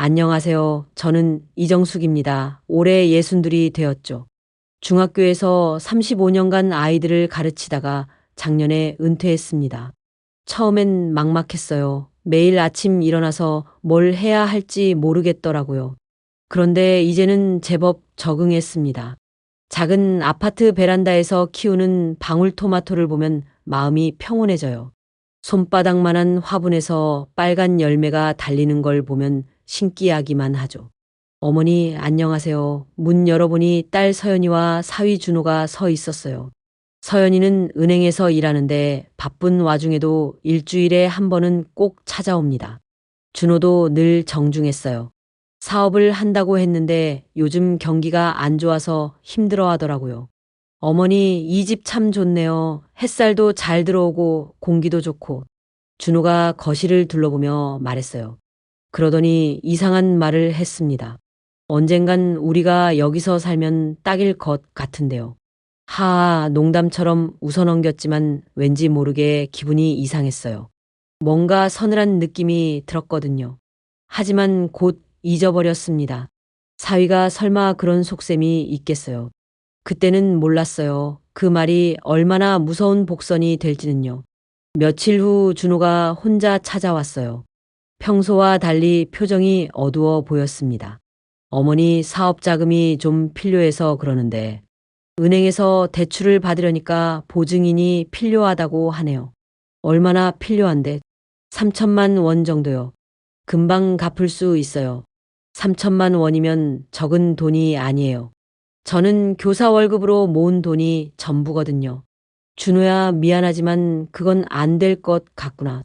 안녕하세요. 저는 이정숙입니다. 올해 예순들이 되었죠. 중학교에서 35년간 아이들을 가르치다가 작년에 은퇴했습니다. 처음엔 막막했어요. 매일 아침 일어나서 뭘 해야 할지 모르겠더라고요. 그런데 이제는 제법 적응했습니다. 작은 아파트 베란다에서 키우는 방울토마토를 보면 마음이 평온해져요. 손바닥만한 화분에서 빨간 열매가 달리는 걸 보면 신기하기만 하죠. 어머니, 안녕하세요. 문 열어보니 딸 서연이와 사위 준호가 서 있었어요. 서연이는 은행에서 일하는데 바쁜 와중에도 일주일에 한 번은 꼭 찾아옵니다. 준호도 늘 정중했어요. 사업을 한다고 했는데 요즘 경기가 안 좋아서 힘들어 하더라고요. 어머니, 이 집 참 좋네요. 햇살도 잘 들어오고 공기도 좋고. 준호가 거실을 둘러보며 말했어요. 그러더니 이상한 말을 했습니다. 언젠간 우리가 여기서 살면 딱일 것 같은데요. 하하, 농담처럼 웃어넘겼지만 왠지 모르게 기분이 이상했어요. 뭔가 서늘한 느낌이 들었거든요. 하지만 곧 잊어버렸습니다. 사위가 설마 그런 속셈이 있겠어요. 그때는 몰랐어요. 그 말이 얼마나 무서운 복선이 될지는요. 며칠 후 준호가 혼자 찾아왔어요. 평소와 달리 표정이 어두워 보였습니다. 어머니 사업 자금이 좀 필요해서 그러는데 은행에서 대출을 받으려니까 보증인이 필요하다고 하네요. 얼마나 필요한데? 3천만 원 정도요. 금방 갚을 수 있어요. 3천만 원이면 적은 돈이 아니에요. 저는 교사 월급으로 모은 돈이 전부거든요. 준호야, 미안하지만 그건 안 될 것 같구나.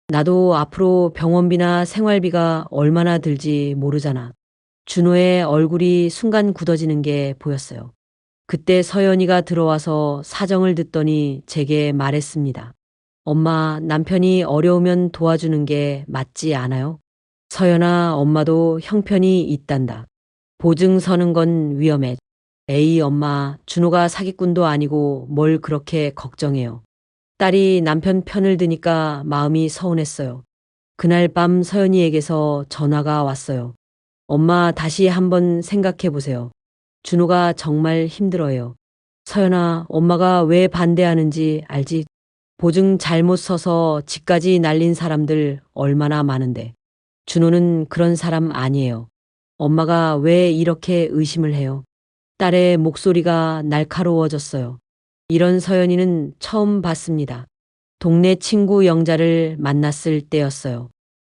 나도 앞으로 병원비나 생활비가 얼마나 들지 모르잖아. 준호의 얼굴이 순간 굳어지는 게 보였어요. 그때 서연이가 들어와서 사정을 듣더니 제게 말했습니다. 엄마, 남편이 어려우면 도와주는 게 맞지 않아요? 서연아, 엄마도 형편이 있단다. 보증 서는 건 위험해. 에이, 엄마, 준호가 사기꾼도 아니고 뭘 그렇게 걱정해요. 딸이 남편 편을 드니까 마음이 서운했어요. 그날 밤 서연이에게서 전화가 왔어요. 엄마, 다시 한번 생각해 보세요. 준호가 정말 힘들어요. 서연아, 엄마가 왜 반대하는지 알지? 보증 잘못 서서 집까지 날린 사람들 얼마나 많은데. 준호는 그런 사람 아니에요. 엄마가 왜 이렇게 의심을 해요? 딸의 목소리가 날카로워졌어요. 이런 서연이는 처음 봤습니다. 동네 친구 영자를 만났을 때였어요.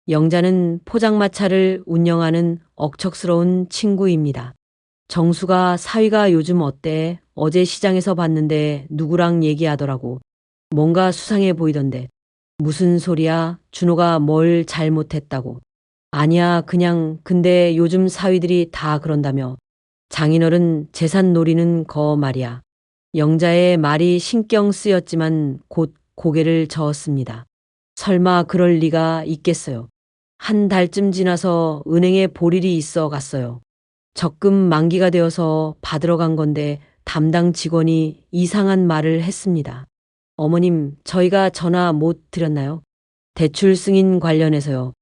영자는 포장마차를 운영하는 억척스러운 친구입니다. 정수가 사위가 요즘 어때? 어제 시장에서 봤는데 누구랑 얘기하더라고. 뭔가 수상해 보이던데. 무슨 소리야? 준호가 뭘 잘못했다고. 아니야, 그냥 근데 요즘 사위들이 다 그런다며. 장인어른 재산 노리는 거 말이야. 영자의 말이 신경 쓰였지만 곧 고개를 저었습니다. 설마 그럴 리가 있겠어요. 한 달쯤 지나서 은행에 볼 일이 있어 갔어요. 적금 만기가 되어서 받으러 간 건데 담당 직원이 이상한 말을 했습니다. 어머님, 저희가 전화 못 드렸나요? 대출 승인 관련해서요.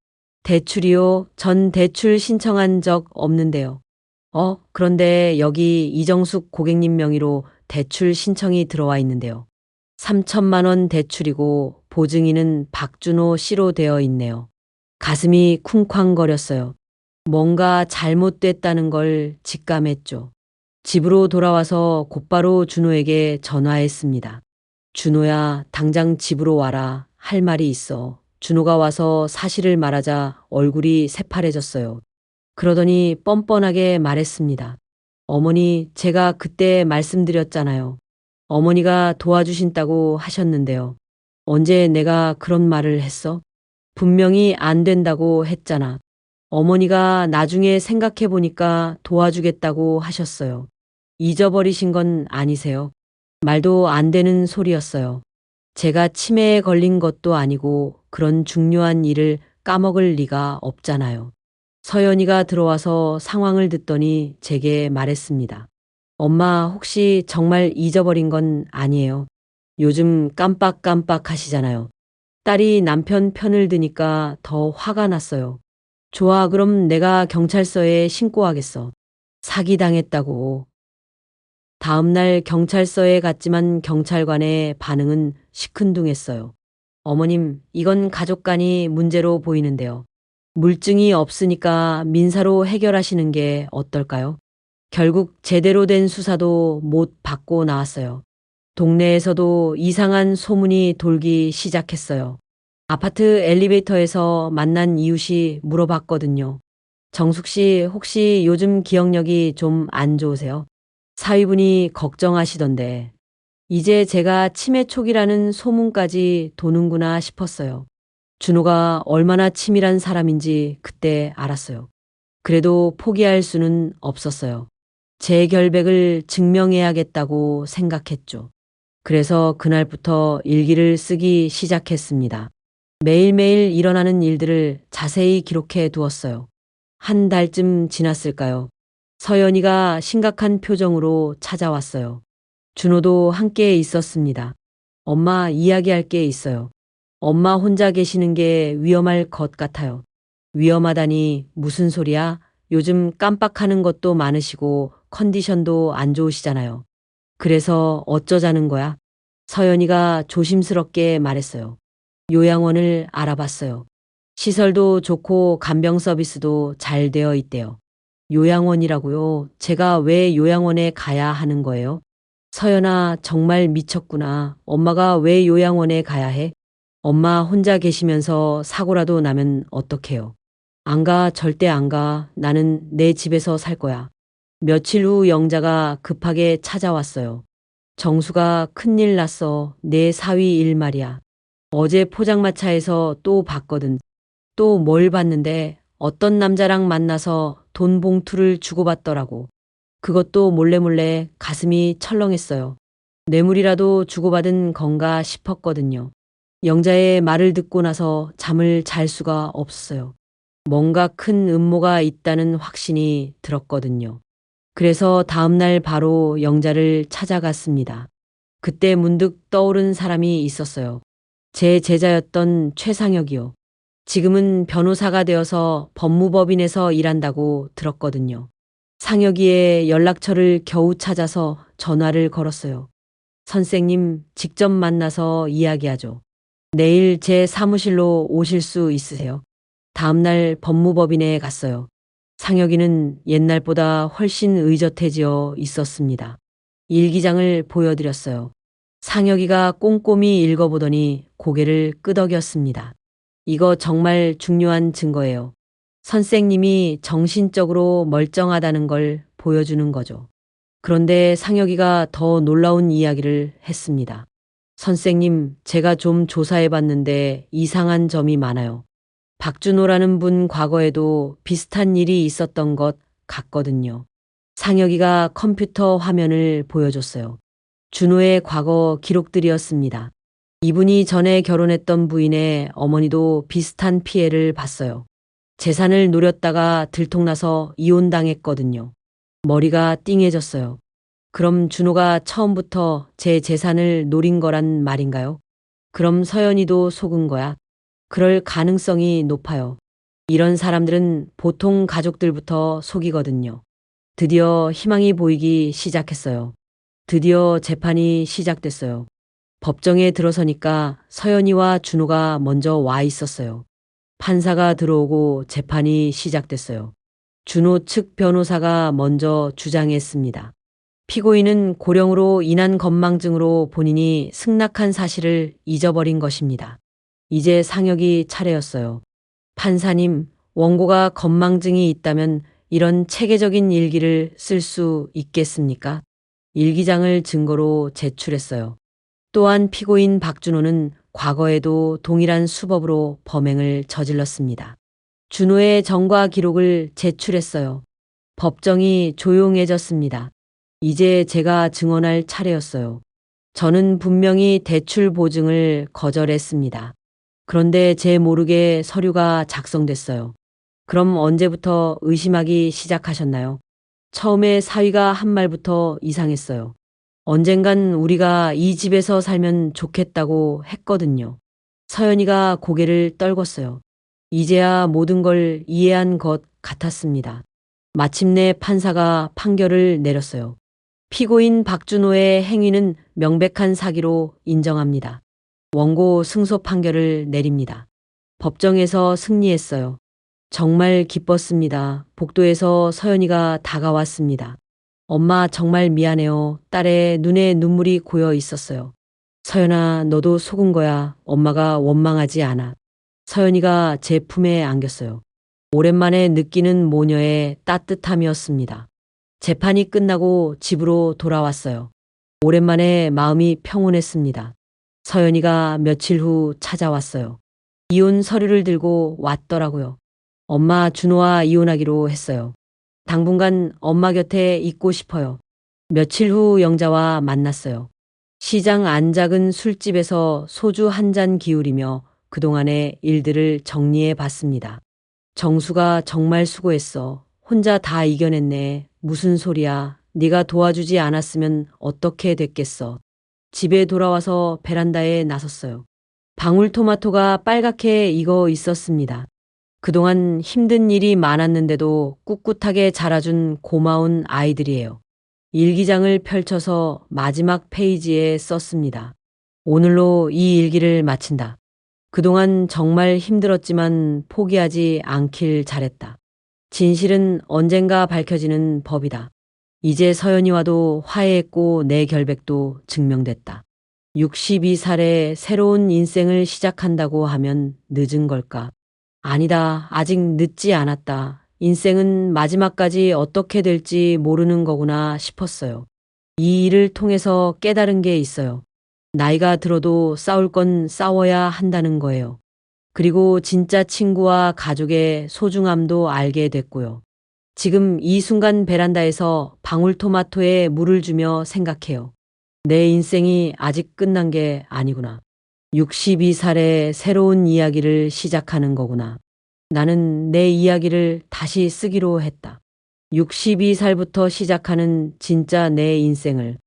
대출이요? 전 대출 신청한 적 없는데요. 그런데 여기 이정숙 고객님 명의로 대출 신청이 들어와 있는데요. 3천만 원 대출이고 보증인은 박준호 씨로 되어 있네요. 가슴이 쿵쾅거렸어요. 뭔가 잘못됐다는 걸 직감했죠. 집으로 돌아와서 곧바로 준호에게 전화했습니다. 준호야, 당장 집으로 와라. 할 말이 있어. 준호가 와서 사실을 말하자 얼굴이 새파래졌어요. 그러더니 뻔뻔하게 말했습니다. 어머니, 제가 그때 말씀드렸잖아요. 어머니가 도와주신다고 하셨는데요. 언제 내가 그런 말을 했어? 분명히 안 된다고 했잖아. 어머니가 나중에 생각해 보니까 도와주겠다고 하셨어요. 잊어버리신 건 아니세요? 말도 안 되는 소리였어요. 제가 치매에 걸린 것도 아니고 그런 중요한 일을 까먹을 리가 없잖아요. 서연이가 들어와서 상황을 듣더니 제게 말했습니다. 엄마, 혹시 정말 잊어버린 건 아니에요? 요즘 깜빡깜빡 하시잖아요. 딸이 남편 편을 드니까 더 화가 났어요. 좋아, 그럼 내가 경찰서에 신고하겠어. 사기당했다고. 다음날 경찰서에 갔지만 경찰관의 반응은 시큰둥했어요. 어머님, 이건 가족 간이 문제로 보이는데요. 물증이 없으니까 민사로 해결하시는 게 어떨까요? 결국 제대로 된 수사도 못 받고 나왔어요. 동네에서도 이상한 소문이 돌기 시작했어요. 아파트 엘리베이터에서 만난 이웃이 물어봤거든요. 정숙 씨, 혹시 요즘 기억력이 좀 안 좋으세요? 사위분이 걱정하시던데, 이제 제가 치매 초기라는 소문까지 도는구나 싶었어요. 준호가 얼마나 치밀한 사람인지 그때 알았어요. 그래도 포기할 수는 없었어요. 제 결백을 증명해야겠다고 생각했죠. 그래서 그날부터 일기를 쓰기 시작했습니다. 매일매일 일어나는 일들을 자세히 기록해 두었어요. 한 달쯤 지났을까요? 서연이가 심각한 표정으로 찾아왔어요. 준호도 함께 있었습니다. 엄마, 이야기할 게 있어요. 엄마 혼자 계시는 게 위험할 것 같아요. 위험하다니 무슨 소리야? 요즘 깜빡하는 것도 많으시고 컨디션도 안 좋으시잖아요. 그래서 어쩌자는 거야? 서연이가 조심스럽게 말했어요. 요양원을 알아봤어요. 시설도 좋고 간병 서비스도 잘 되어 있대요. 요양원이라고요? 제가 왜 요양원에 가야 하는 거예요? 서연아, 정말 미쳤구나. 엄마가 왜 요양원에 가야 해? 엄마 혼자 계시면서 사고라도 나면 어떡해요? 안 가, 절대 안 가. 나는 내 집에서 살 거야. 며칠 후 영자가 급하게 찾아왔어요. 정수가 큰일 났어. 내 사위 일 말이야. 어제 포장마차에서 또 봤거든. 또 뭘 봤는데 어떤 남자랑 만나서 돈 봉투를 주고받더라고. 그것도 몰래몰래 가슴이 철렁했어요. 뇌물이라도 주고받은 건가 싶었거든요. 영자의 말을 듣고 나서 잠을 잘 수가 없었어요. 뭔가 큰 음모가 있다는 확신이 들었거든요. 그래서 다음날 바로 영자를 찾아갔습니다. 그때 문득 떠오른 사람이 있었어요. 제 제자였던 최상혁이요. 지금은 변호사가 되어서 법무법인에서 일한다고 들었거든요. 상혁이의 연락처를 겨우 찾아서 전화를 걸었어요. 선생님, 직접 만나서 이야기하죠. 내일 제 사무실로 오실 수 있으세요? 다음날 법무법인에 갔어요. 상혁이는 옛날보다 훨씬 의젓해지어 있었습니다. 일기장을 보여드렸어요. 상혁이가 꼼꼼히 읽어보더니 고개를 끄덕였습니다. 이거 정말 중요한 증거예요. 선생님이 정신적으로 멀쩡하다는 걸 보여주는 거죠. 그런데 상혁이가 더 놀라운 이야기를 했습니다. 선생님, 제가 좀 조사해 봤는데 이상한 점이 많아요. 박준호라는 분 과거에도 비슷한 일이 있었던 것 같거든요. 상혁이가 컴퓨터 화면을 보여줬어요. 준호의 과거 기록들이었습니다. 이분이 전에 결혼했던 부인의 어머니도 비슷한 피해를 봤어요. 재산을 노렸다가 들통나서 이혼당했거든요. 머리가 띵해졌어요. 그럼 준호가 처음부터 제 재산을 노린 거란 말인가요? 그럼 서연이도 속은 거야? 그럴 가능성이 높아요. 이런 사람들은 보통 가족들부터 속이거든요. 드디어 희망이 보이기 시작했어요. 드디어 재판이 시작됐어요. 법정에 들어서니까 서연이와 준호가 먼저 와 있었어요. 판사가 들어오고 재판이 시작됐어요. 준호 측 변호사가 먼저 주장했습니다. 피고인은 고령으로 인한 건망증으로 본인이 승낙한 사실을 잊어버린 것입니다. 이제 상혁이 차례였어요. 판사님, 원고가 건망증이 있다면 이런 체계적인 일기를 쓸 수 있겠습니까? 일기장을 증거로 제출했어요. 또한 피고인 박준호는 과거에도 동일한 수법으로 범행을 저질렀습니다. 준호의 전과 기록을 제출했어요. 법정이 조용해졌습니다. 이제 제가 증언할 차례였어요. 저는 분명히 대출 보증을 거절했습니다. 그런데 제 모르게 서류가 작성됐어요. 그럼 언제부터 의심하기 시작하셨나요? 처음에 사위가 한 말부터 이상했어요. 언젠간 우리가 이 집에서 살면 좋겠다고 했거든요. 서연이가 고개를 떨궜어요. 이제야 모든 걸 이해한 것 같았습니다. 마침내 판사가 판결을 내렸어요. 피고인 박준호의 행위는 명백한 사기로 인정합니다. 원고 승소 판결을 내립니다. 법정에서 승리했어요. 정말 기뻤습니다. 복도에서 서연이가 다가왔습니다. 엄마 정말 미안해요. 딸의 눈에 눈물이 고여 있었어요. 서연아, 너도 속은 거야. 엄마가 원망하지 않아. 서연이가 제 품에 안겼어요. 오랜만에 느끼는 모녀의 따뜻함이었습니다. 재판이 끝나고 집으로 돌아왔어요. 오랜만에 마음이 평온했습니다. 서연이가 며칠 후 찾아왔어요. 이혼 서류를 들고 왔더라고요. 엄마, 준호와 이혼하기로 했어요. 당분간 엄마 곁에 있고 싶어요. 며칠 후 영자와 만났어요. 시장 안 작은 술집에서 소주 한 잔 기울이며 그동안의 일들을 정리해 봤습니다. 정수가 정말 수고했어. 혼자 다 이겨냈네. 무슨 소리야. 네가 도와주지 않았으면 어떻게 됐겠어. 집에 돌아와서 베란다에 나섰어요. 방울토마토가 빨갛게 익어 있었습니다. 그동안 힘든 일이 많았는데도 꿋꿋하게 자라준 고마운 아이들이에요. 일기장을 펼쳐서 마지막 페이지에 썼습니다. 오늘로 이 일기를 마친다. 그동안 정말 힘들었지만 포기하지 않길 잘했다. 진실은 언젠가 밝혀지는 법이다. 이제 서연이와도 화해했고 내 결백도 증명됐다. 62살에 새로운 인생을 시작한다고 하면 늦은 걸까? 아니다. 아직 늦지 않았다. 인생은 마지막까지 어떻게 될지 모르는 거구나 싶었어요. 이 일을 통해서 깨달은 게 있어요. 나이가 들어도 싸울 건 싸워야 한다는 거예요. 그리고 진짜 친구와 가족의 소중함도 알게 됐고요. 지금 이 순간 베란다에서 방울토마토에 물을 주며 생각해요. 내 인생이 아직 끝난 게 아니구나. 62살에 새로운 이야기를 시작하는 거구나. 나는 내 이야기를 다시 쓰기로 했다. 62살부터 시작하는 진짜 내 인생을